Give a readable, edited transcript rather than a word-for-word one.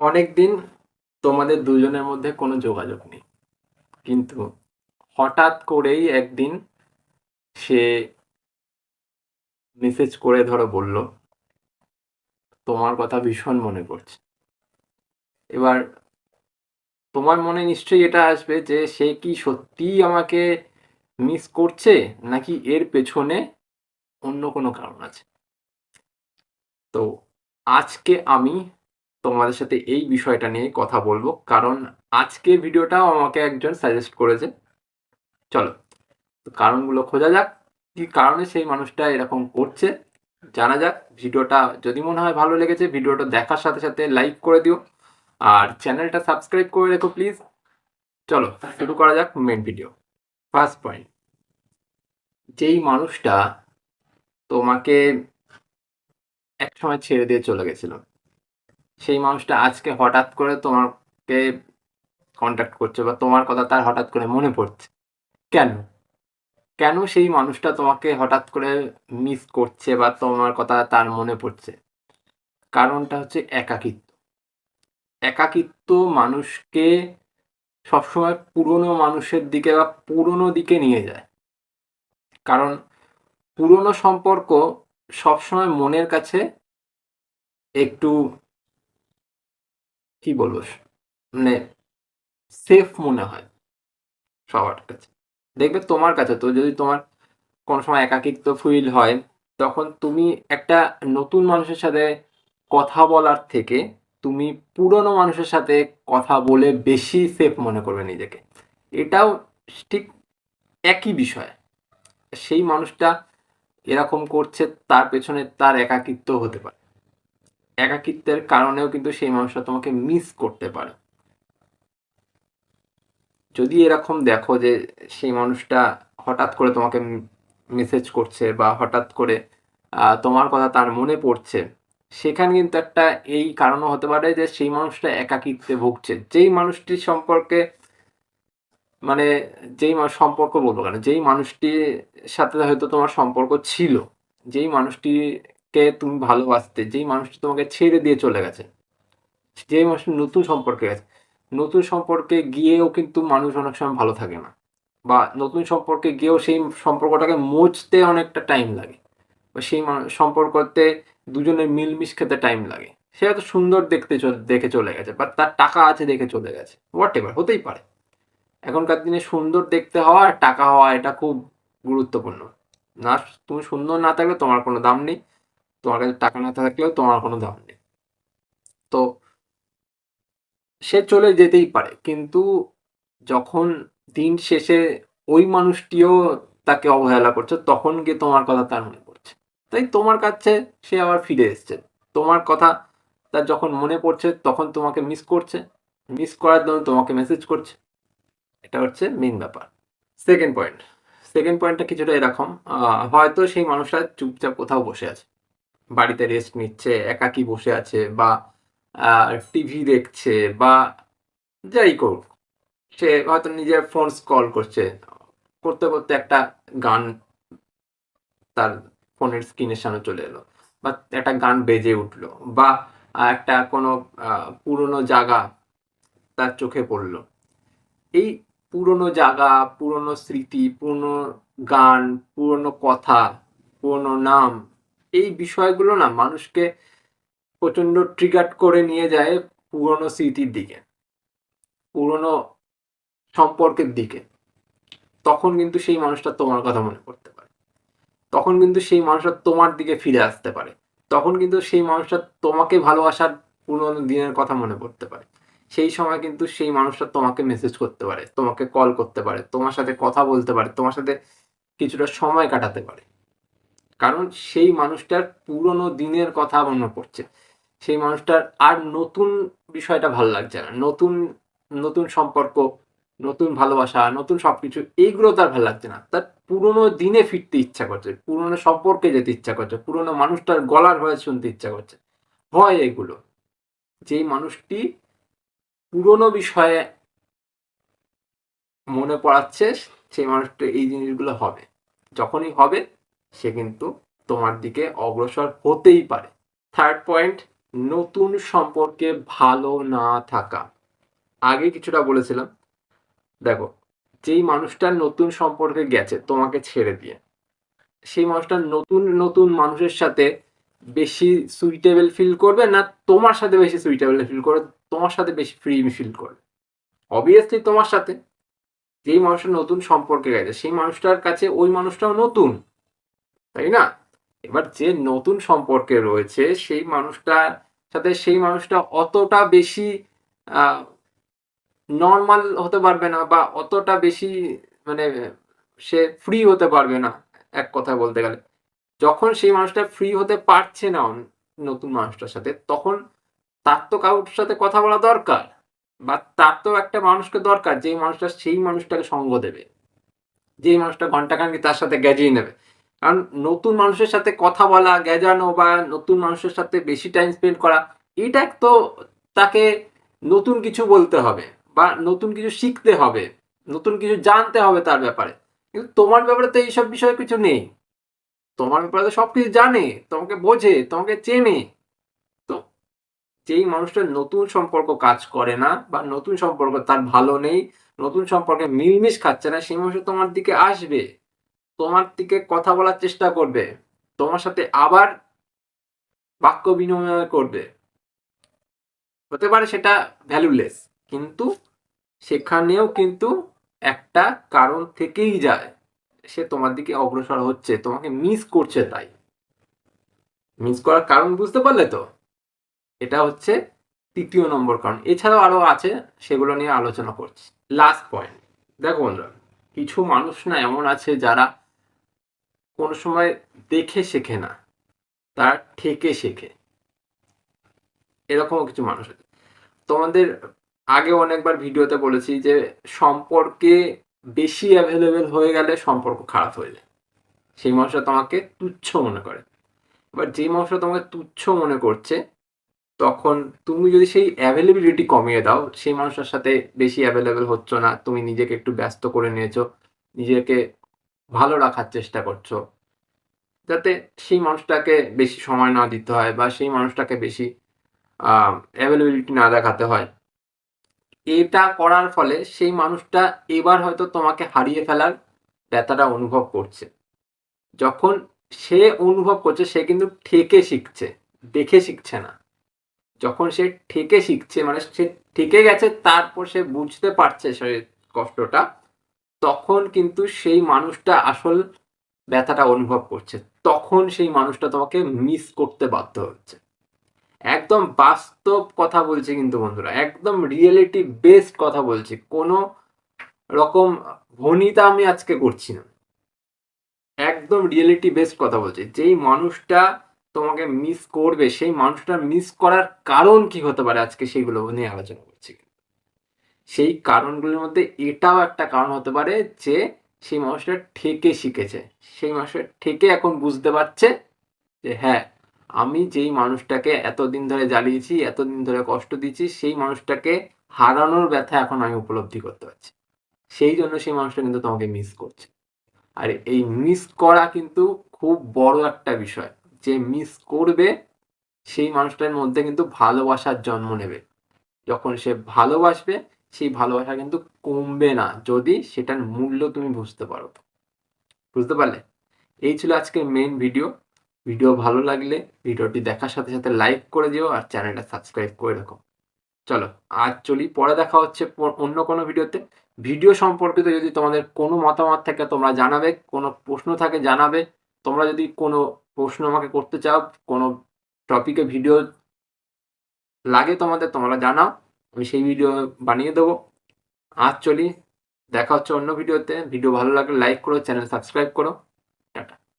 অনেকদিন তোমাদের দুজনের মধ্যে কোনো যোগাযোগ নেই, কিন্তু হঠাৎ করেই একদিন সে মেসেজ করে ধরো বলল তোমার কথা ভীষণ মনে পড়ছে। এবার তোমার মনে নিশ্চয়ই এটা আসবে যে সে কি সত্যিই আমাকে মিস করছে, নাকি এর পেছনে অন্য কোনো কারণ আছে। তো আজকে আমি তোমাদের সাথে এই বিষয়টা নিয়ে কথা বলবো, কারণ আজকের ভিডিওটাও আমাকে একজন সাজেস্ট করেছে। চলো কারণগুলো খোঁজা যাক, কি কারণে সেই মানুষটা এরকম করছে জানা যাক। ভিডিওটা যদি মনে হয় ভালো লেগেছে, ভিডিওটা দেখার সাথে সাথে লাইক করে দিও আর চ্যানেলটা সাবস্ক্রাইব করে রেখো প্লিজ। চলো শুরু করা যাক মেন ভিডিও। ফার্স্ট পয়েন্ট, যেই মানুষটা তোমাকে এক সময় ছেড়ে দিয়ে চলে গেছিল, সেই মানুষটা আজকে হঠাৎ করে তোমাকে কন্ট্যাক্ট করছে বা তোমার কথা তার হঠাৎ করে মনে পড়ছে। কেন কেন সেই মানুষটা তোমাকে হঠাৎ করে মিস করছে বা তোমার কথা তার মনে পড়ছে? কারণটা হচ্ছে একাকিত্ব। একাকিত্ব মানুষকে সবসময় পুরনো মানুষের দিকে বা পুরনো দিকে নিয়ে যায়। কারণ পুরনো সম্পর্ক সবসময় মনের কাছে একটু, কি বলবো, মানে সেফ মনে হয় সবার কাছে। দেখবে তোমার কাছে তো, যদি তোমার কোনো সময় একাকিত্ব ফিল হয়, তখন তুমি একটা নতুন মানুষের সাথে কথা বলার থেকে তুমি পুরনো মানুষের সাথে কথা বলে বেশি সেফ মনে করবে নিজেকে। এটাও ঠিক একই বিষয়। সেই মানুষটা এরকম করছে, তার পেছনে তার একাকিত্ব হতে পারে। একাকিত্বের কারণেও কিন্তু সেই মানুষটা তোমাকে মিস করতে পারে। যদি এরকম দেখো যে সেই মানুষটা হঠাৎ করে তোমাকে মেসেজ করছে বা হঠাৎ করে তোমার কথা তার মনে পড়ছে, সেখানে কিন্তু একটা এই কারণও হতে পারে যে সেই মানুষটা একাকিত্বে ভুগছে। যেই মানুষটির সম্পর্কে, মানে সম্পর্ক বলবো কেন, যেই মানুষটির সাথে হয়তো তোমার সম্পর্ক ছিল, যেই মানুষটিকে তুমি ভালোবাসতে, যেই মানুষটি তোমাকে ছেড়ে দিয়ে চলে গেছে, যেই মানুষটি নতুন সম্পর্কে গেছে, নতুন সম্পর্কে গিয়েও কিন্তু মানুষ অনেক সময় ভালো থাকে না, বা নতুন সম্পর্কে গিয়েও সেই সম্পর্কটাকে মুছতে অনেকটা টাইম লাগে, বা সেই সম্পর্কতে দুজনের মিলমিশ খেতে টাইম লাগে। সে হয়তো সুন্দর দেখে চলে গেছে, বা তার টাকা আছে দেখে চলে গেছে, হোয়াট এভার, হতেই পারে। এখনকার দিনে সুন্দর দেখতে হওয়া আর টাকা হওয়া এটা খুব গুরুত্বপূর্ণ। না, তুমি সুন্দর না থাকলে তোমার কোনো দাম নেই, তোমার কাছে টাকা না থাকলেও তোমার কোনো দাম নেই। তো সে চলে যেতেই পারে, কিন্তু যখন দিন শেষে ওই মানুষটিও তাকে অবহেলা করছে, তখন গিয়ে তোমার কথা তার মনে পড়ছে। তাই তোমার কাছে সে আবার ফিরে এসছে। তোমার কথা তার যখন মনে পড়ছে, তখন তোমাকে মিস করছে, মিস করার জন্য তোমাকে মেসেজ করছে। এটা হচ্ছে মেন ব্যাপার। সেকেন্ড পয়েন্ট, সেকেন্ড পয়েন্টটা কিছুটা এরকম, হয়তো সেই মানুষটা চুপচাপ কোথাও বসে আছে, বাড়িতে রেস্ট নিচ্ছে, একাকী বসে আছে, বা টিভি দেখছে, বা যাই করুক, সে হয়তো নিজের ফোন স্ক্রল করছে, করতে করতে একটা গান তার ফোনের স্ক্রিনের সামনে চলে এলো, বা একটা গান বেজে উঠলো, বা একটা কোনো পুরনো জায়গা তার চোখে পড়লো। এই পুরনো জায়গা, পুরনো স্মৃতি, পুরনো গান, পুরনো কথা, পুরনো নাম, এই বিষয়গুলো না মানুষকে প্রচন্ড ট্রিগার করে নিয়ে যায় পুরনো স্মৃতির দিকে, পুরনো সম্পর্কের দিকে। তখন কিন্তু সেই মানুষটা তোমার কথা মনে করতে পারে, তখন কিন্তু সেই মানুষটা তোমার দিকে ফিরে আসতে পারে, তখন কিন্তু সেই মানুষটা তোমাকে ভালোবাসার পুরোনো দিনের কথা মনে পড়তে পারে। সেই সময় কিন্তু সেই মানুষটা তোমাকে মেসেজ করতে পারে, তোমাকে কল করতে পারে, তোমার সাথে কথা বলতে পারে, তোমার সাথে কিছুটা সময় কাটাতে পারে। কারণ সেই মানুষটার পুরোনো দিনের কথা মনে পড়ছে, সেই মানুষটার আর নতুন বিষয়টা ভালো লাগছে না, নতুন নতুন সম্পর্ক, নতুন ভালোবাসা, নতুন সবকিছু, এইগুলো তার ভালো লাগছে না। তার পুরোনো দিনে ফিরতে ইচ্ছা করছে, পুরোনো সম্পর্কে যেতে ইচ্ছা করছে, পুরোনো মানুষটার গলার ভয়েস শুনতে ইচ্ছা করছে। হয় এগুলো, যেই মানুষটি পুরোনো বিষয়ে মনে পড়াচ্ছে, সেই মানুষটা এই জিনিসগুলো হবে। যখনই হবে, সে কিন্তু তোমার দিকে অগ্রসর হতেই পারে। থার্ড পয়েন্ট, নতুন সম্পর্কে ভালো না থাকা। আগে কিছুটা বলেছিলাম। দেখো, যেই মানুষটা নতুন সম্পর্কে গেছে তোমাকে ছেড়ে দিয়ে, সেই মানুষটা নতুন মানুষের সাথে বেশি সুইটেবল ফিল করবে, না তোমার সাথে বেশি সুইটেবল ফিল করবে, তোমার সাথে বেশি ফ্রি ফিল করবে? অবভিয়াসলি তোমার সাথে। যেই মানুষটা নতুন সম্পর্কে গেছে সেই মানুষটার কাছে ওই মানুষটাও নতুন, তাই না? এবার যে নতুন সম্পর্কে রয়েছে সেই মানুষটার সাথে সেই মানুষটা অতটা বেশি নর্মাল হতে পারবে না, বা অতটা বেশি মানে সে ফ্রি হতে পারবে না, এক কথায় বলতে গেলে। যখন সেই মানুষটা ফ্রি হতে পারছে না নতুন মানুষটার সাথে, তখন তার তো কারোর সাথে কথা বলা দরকার, বা তার তো একটা মানুষকে দরকার যেই মানুষটা সেই মানুষটাকে সঙ্গ দেবে, যেই মানুষটা ঘন্টাখানেক তার সাথে গেজিয়ে নেবে। কারণ নতুন মানুষের সাথে কথা বলা, গেজানো, বা নতুন মানুষের সাথে বেশি টাইম স্পেন্ড করা, এটা তো তাকে নতুন কিছু বলতে হবে, বা নতুন কিছু শিখতে হবে, নতুন কিছু জানতে হবে তার ব্যাপারে। কিন্তু তোমার ব্যাপারে তো এইসব বিষয়ে কিছু নেই। তোমার ব্যাপারে তো সবকিছু জানে, তোমাকে বোঝে, তোমাকে চেনে। তো যেই মানুষটা নতুন সম্পর্ক কাজ করে না, বা নতুন সম্পর্ক তার ভালো নেই, নতুন সম্পর্কে মিলমিশ খাচ্ছে না, সেই মানুষ তোমার দিকে আসবে, তোমার দিকে কথা বলার চেষ্টা করবে, তোমার সাথে আবার বাক্য বিনিময় করবে। হতে পারে সেটা ভ্যালুলেস, কিন্তু সেখানেও কিন্তু একটা কারণ থেকেই যায়। সে তোমার দিকে অগ্রসর হচ্ছে, তোমাকে মিস করছে, তাই মিস করার কারণ বুঝতে পারলে তো? এটা হচ্ছে তৃতীয় নম্বর কারণ। এছাড়াও আরো আছে, সেগুলো নিয়ে আলোচনা করছি। লাস্ট পয়েন্ট, দেখো বন্ধুরা, কিছু মানুষ না এমন আছে যারা কোনো সময় দেখে শেখে না, তারা ঠেকে শেখে। এরকমও কিছু মানুষ আছে। তোমাদের আগে অনেকবার ভিডিওতে বলেছি যে সম্পর্কে বেশি অ্যাভেলেবেল হয়ে গেলে সম্পর্ক খারাপ হয়ে যায়। সেই মানুষটা তোমাকে তুচ্ছ মনে করে। এবার যেই মানুষটা তোমাকে তুচ্ছ মনে করছে, তখন তুমি যদি সেই অ্যাভেলেবিলিটি কমিয়ে দাও, সেই মানুষটার সাথে বেশি অ্যাভেলেবেল হচ্ছ না, তুমি নিজেকে একটু ব্যস্ত করে নিয়েছো, নিজেকে ভালো রাখার চেষ্টা করছো, যাতে সেই মানুষটাকে বেশি সময় না দিতে হয়, বা সেই মানুষটাকে বেশি অ্যাভেলেবিলিটি না দেখাতে হয়। এটা করার ফলে সেই মানুষটা এবার হয়তো তোমাকে হারিয়ে ফেলার ব্যথাটা অনুভব করছে। যখন সে অনুভব করছে, সে কিন্তু ঠেকে শিখছে, দেখে শিখছে না। যখন সে ঠেকে শিখছে, মানে সে ঠেকে গেছে, তারপর সে বুঝতে পারছে সেই কষ্টটা, তখন কিন্তু সেই মানুষটা আসল ব্যথাটা অনুভব করছে। তখন সেই মানুষটা তোমাকে মিস করতে বাধ্য হচ্ছে। একদম বাস্তব কথা বলছি কিন্তু বন্ধুরা, একদম রিয়েলিটি বেসড কথা বলছি, কোনো রকম ভনিতা আমি আজকে করছি না, একদম রিয়েলিটি বেসড কথা বলছি। যেই মানুষটা তোমাকে মিস করবে, সেই মানুষটা মিস করার কারণ কি হতে পারে, আজকে সেইগুলো নিয়ে আলোচনা করছি। সেই কারণগুলোর মধ্যে এটাও একটা কারণ হতে পারে যে সেই মানুষটা ঠেকে শিখেছে, সেই মানুষটা ঠেকে এখন বুঝতে পারছে যে হ্যাঁ, আমি যেই মানুষটাকে এতদিন ধরে জ্বালিয়েছি, এতদিন ধরে কষ্ট দিচ্ছি, সেই মানুষটাকে হারানোর ব্যথা এখন আমি উপলব্ধি করতে পারছি। সেই জন্য সেই মানুষটা কিন্তু তোমাকে মিস করছে। আর এই মিস করা কিন্তু খুব বড় একটা বিষয়। যে মিস করবে সেই মানুষটার মধ্যে কিন্তু ভালোবাসার জন্ম নেবে। যখন সে ভালোবাসবে, সেই ভালোবাসা কিন্তু কমবে না, যদি সেটার মূল্য তুমি বুঝতে পারো। বুঝতে পারলে? এই ছিল আজকের মেইন ভিডিও। ভিডিও ভালো লাগলে ভিডিওটি দেখার সাথে সাথে লাইক করে দিও, আর চ্যানেলটা সাবস্ক্রাইব করে রাখো। চলো, আজ চলি, পরে দেখা হচ্ছে অন্য কোনো ভিডিওতে। ভিডিও সম্পর্কিত যদি তোমাদের কোনো মতামত থাকে তোমরা জানাবে, কোনো প্রশ্ন থাকে জানাবে। তোমরা যদি কোনো প্রশ্ন আমাকে করতে চাও, কোনো টপিকে ভিডিও লাগে তোমাদের, তোমরা জানাও, আমি সেই ভিডিও বানিয়ে দেবো। আজ চলি, দেখা হচ্ছে অন্য ভিডিওতে। ভিডিও ভালো লাগলে লাইক করো, চ্যানেল সাবস্ক্রাইব করো। টাটা।